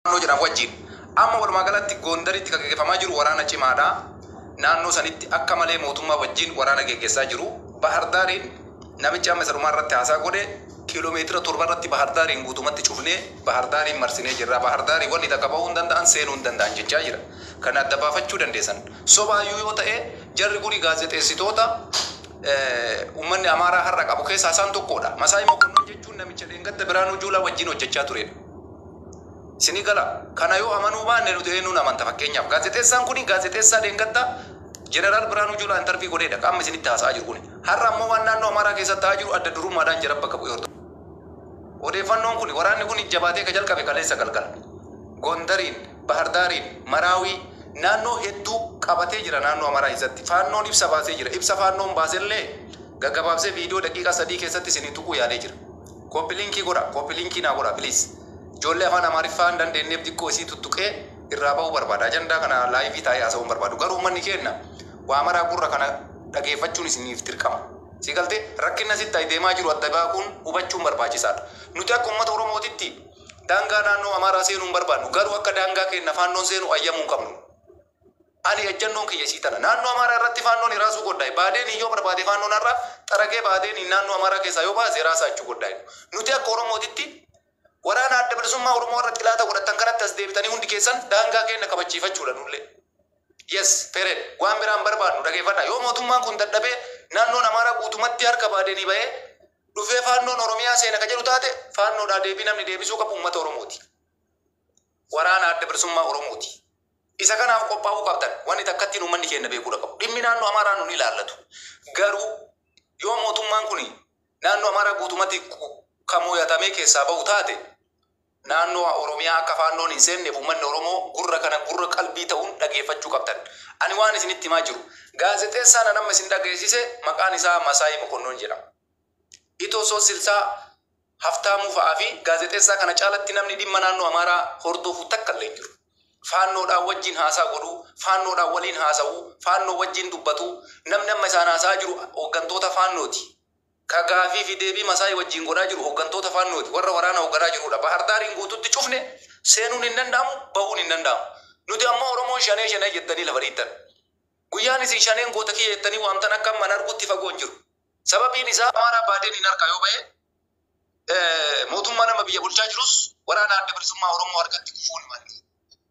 naannoo jedhamu wajjin amma walumaa galatti Gondaritti kan geggeeffamaa jiru waraana cimaadha. Naannoo sanitti akka malee mootummaa wajjin waraana geggeessaa jiru. Bahar Daariin namicha amma sarumaa irratti haasaa godhe kiiloomeetira 7 irratti Bahar Daariin guutumatti cufnee Bahar Daariin marsinee jirra. Bahar Daariin wanni takka bahuu hin danda'an seenuu hin danda'an jechaa jira. Kana adda baafachuu dandeessan. Sobaayyuu yoo ta'e jarri kuni gaazexeessitoota ummanni Amaaraa har'a qabu keessaa isaan tokkodha. Masaayii Mokonnon jechuun namicha Dheengadda Biraanuu Juulaa wajjin hojjechaa turedha. Sinigala kana yoo amanuu baanne nuti eenyuun amanta fakkeenyaaf gaazexeessaan kuni gaazexeessaa Dheengadda Jeneraal Biraanuu Juulaa intarvii godheedha. Qaamni isinitti haasa'aa jiru kuni. Har'a ammoo waan naannoo Amaaraa keessatti ta'aa jiru adda durummaadhaan jira bakka bu'ee hordofu. Odeeffannoon kuni waraanni kun jabaatee ka jalqabe kaleessa galgala. Gondariin, Bahar Daariin, Maraawii naannoo hedduu qabatee jira naannoo Amaaraa keessatti. Faannoon ibsa baasee jira. Ibsa faannoon baasellee gaggabaabsee viidiyoo daqiiqaa 3 keessatti isinii tuquu yaalee jira. Kooppi liinkii godha, kooppi liinkii naa godha please. Ijoollee afaan Amaariffaa hin dandeenyeef xiqqoo isii tuttuqee irraa ba'uu barbaada. Ajandaa kana laayivii taa'ee haasa'uun barbaadu. Garuu uummanni kenna waa maraa gurra kana dhageeffachuun isiniif dirqama. Si galtee rakkina sitti deemaa jiru adda baaquun hubachuun barbaachisaadha. Nuti akka uummata Oromootitti daangaa naannoo Amaaraa seenuu hin barbaadnu. Garuu akka daangaa keenya faannoon seenuu ayyamuu hin qabnu. Ani ejjannoon kiyya sii tana. Naannoo Amaaraa irratti faannoon iraasuu godhaa. Baadeen yoo barbaade faannoon irraa xaragee baadeen naannoo Amaaraa keessaa yoo baase raasaa jechuu godhaa. Nuti akka Oromootitti waraana adda bilisummaa Oromoo irratti xilaata godhatan kanatti as deebitanii hundi keessan daangaa keenya kabachiifachuudha nullee. Yes, Fered, waan biraan barbaadnu dhageeffadha. Yoo mootummaan kun dadhabee naannoon Amaaraa guutumatti harka baadeenii bahee dhufee faannoon Oromiyaa seena ka jedhu taate faannoodhaa deebii namni deebisuu qabu uummata Oromooti. Waraana adda bilisummaa Oromooti. Isa kanaaf qophaa'uu qabdan wanni takkattiin uummanni keenya beekuudha qabu. Dhimmi naannoo Amaaraa nun ilaallatu. Garuu yoo mootummaan kun naannoo Amaaraa guutumatti kamoyatamee keessaa bahu taate naannoo Oromiyaa akka faannoon hin seenne uummanni Oromoo gurra kana gurra qalbii ta'uun dhageeffachuu qabdan. Ani waan isinitti himaa jiru. Gaazexeessaan nama isin dhageessise maqaan isaa Masaayii Mokonnon jedhama. Itoo Silsaa Haftaamuu fa'aa fi gaazexeessaa kana caalatti namni dhimma naannoo Amaaraa hordofu takka illee jiru. Faannoodhaan wajjin haasaa godhu, faannoodhaan waliin haasa'u, faannoo wajjin dubbatu, namni amma isaan haasaa jiru hooggantoota faannooti. Ka gaafii fi deebii Masaayii wajjin godhaa jiru hooggantoota faannooti. Warra waraana hoogganaa jirudha. Bahar Daariin guututti cufne seenuun hin danda'amu, bahuun hin danda'amu. Nuti ammoo Oromoon shanee jettanii lafa dhiittan. Guyyaan isin shaneen goota kiyya jettanii waamtan akka mana arguutti fagoo hin jiru. Sababiin isaa Amaaraa baadeen hin harkaa yoo ba'e mootummaa nama biyya bulchaa jirus waraana adda bilisummaa Oromoo harkatti kufuun maali.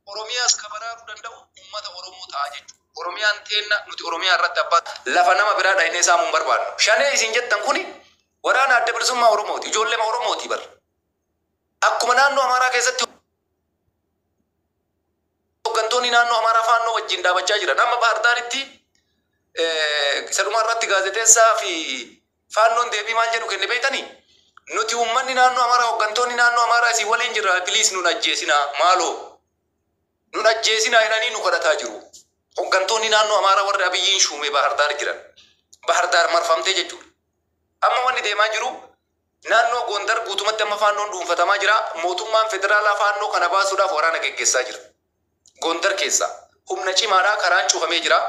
Oromiyaas kabaraaruu danda'u uummata Oromoo ta'a jechuudha. Oromiyaan teenna nuti Oromiyaa irratti abbaa lafa nama biraa dhahinee saamuun barbaadnu. Shanee isin jettan kuni waraana adda bilisummaa Oromooti. Ijoollee Oromooti bar. Akkuma naannoo Amaaraa keessatti hooggantoonni naannoo Amaaraa faannoo wajjin dhaabachaa jiran. Amma Bahar Daaritti saduma irratti gaazexeessaa fi faannoon deebii maal jedhu kenne beektanii? Nuti uummanni naannoo Amaaraa hooggantoonni naannoo Amaaraa isin waliin jirra. Biliis nun ajjeesinaa maaloo. Nun ajjeesinaa jedhanii nu kadhataa jiru. Hooggantoonni naannoo Amaaraa warri Abiyyiin shuumee Bahar Daar jiran. Bahar Daar marfamtee jechuudha. Amma wanni deemaa jiru naannoo Gondar guutumatti amma faannoon dhuunfatamaa jira. Mootummaan federaalaa faannoo kana baasuudhaaf waraana geggeessaa jira. Gondar keessa humna cimaadhaa karaan cufamee jira.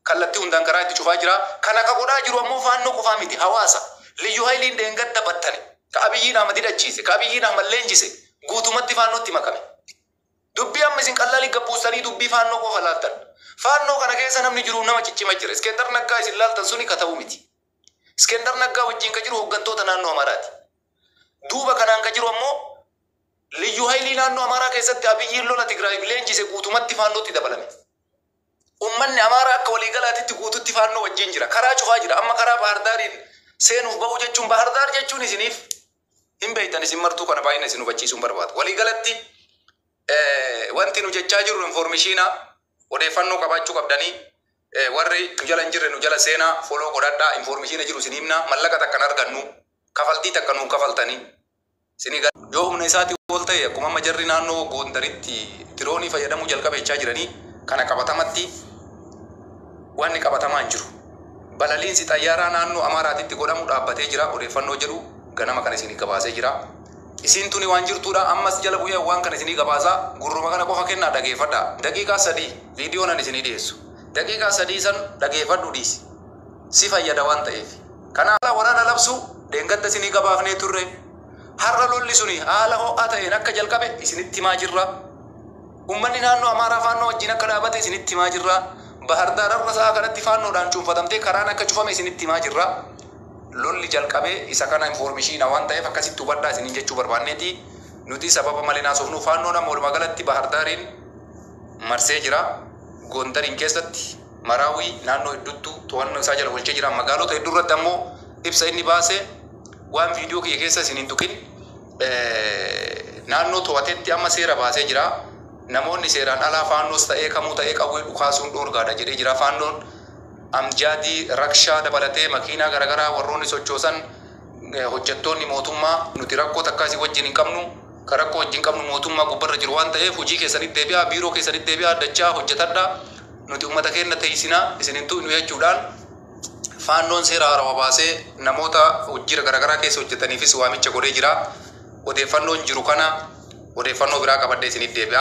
Kallattii hundaan karaa itti cufaa jira. Kan akka godhaa jiru ammoo faannoo qofaa miti hawaasa. Liyyuu Haayiliin Dheengadda battane. Ka Abiyyiin Ahmad hidhachiise. Ka Abiyyiin Ahmad leenjise. Guutumatti faannootti makame. Dubbii amma isin qallalii gabbuusanii dubbii faannoo qofa laaltan. Faannoo kana keessa namni jiru nama ciccima jira. Iskendar Naggaa isin laaltan suni ka ta'uu miti. Iskendar Naggaa wajjin ka jiru hooggantoota naannoo Amaaraati. Duuba kanaan ka jiru ammoo Liyyuu Haayilii naannoo Amaaraa keessatti Abiyyiin lola Tigraay leenjise guutumatti faannootti dabalame. Uummanni Amaaraa akka waliigalaatitti guututti faannoo wajjin jira. Karaa cufaa jira. Amma karaa Bahar Daariin seenuuf bahu jechuun Bahar Daar jechuun isiniif hin beektan isin martuu kana baay'ina isin hubachiisuun barbaadu. Waliigalatti wanti nu jechaa jirru informeeshinaa odeeffannoo qabaachuu qabdanii warri nu jala hin jirre nu jala seenaa foloo godhadhaa informeeshina jiru isin himna mallaqa takkan argannu kafaltii takkan nu kafaltanii isin yoo humna isaatii ol ta'e akkuma amma jarri naannoo Gondaritti diroonii fayyadamuu jalqabechaa jiranii kana qabatamatti wanni qabatamaa hin jiru. Balaliinsi xayyaaraa naannoo Amaaraatitti godhamu dhaabbatee jira odeeffannoo jedhu ganama kana isin gabaasee jira. Isin tuni waan jirtuudha ammas jala bu'ee waan kana isin gabaasaa gurruma kana qofa kennaa dhageeffadha. Daqiiqaa 3 viidiyoo nan isin dhiyeessu. Daqiiqaa 3 san dhageeffadhu dhiisi. Si fayyada waan ta'eef. Kanaaf waraana labsu Dheengadda isin gabaafnee turre. Har'a lolli suni haala ho'aa ta'een akka jalqabe isinitti himaa jirra. Ummanni naannoo Amaaraa faannoo wajjin akka dhaabate isinitti himaa jirra. Bahar Daar irra saa kanatti faannoodhaan cuunfatamtee karaan akka cufame isinitti himaa jirra. Lolli jalqabee isa kana information waan ta'eef akkasitti hubadhaa isiniin jechuu barbaanneeti. Nuti sababa malee naasofnu faannoon amma walumaa galatti Bahar Daariin marsee jira. Gondariin keessatti Maraawii naannoo hedduutti to'annoo isaa jala oolchee jira. Magaalota hedduu irratti ammoo ibsa inni baase waan viidiyoo kiyya keessa isiniin tuqin naannoo to'atetti amma seera baasee jira. Namoonni seeraan alaa faannoos ta'ee kamuu ta'ee qawwee dhukaasuun dhoorgaadha jedhee jira. Faannoon amjaadii rakshaa dabalatee makiinaa garaagaraa warroonni sochoosan hojjettoonni mootummaa nuti rakkoo takkaasii wajjin hin qabnu kan rakkoo wajjin qabnu mootummaa gubbarra jiru waan ta'eef hojii keessanitti deebi'aa biiroo keessanitti deebi'aa dachaa hojjetadhaa nuti uummata keenya teessinaa isinintu nu jechuudhaan faannoon seera haarawaa baasee namoota hojii garaagaraa keessa hojjetaniifis waamicha godhee jira. Odeeffannoon jiru kana odeeffannoo biraa qabadhee isinitti deebi'aa.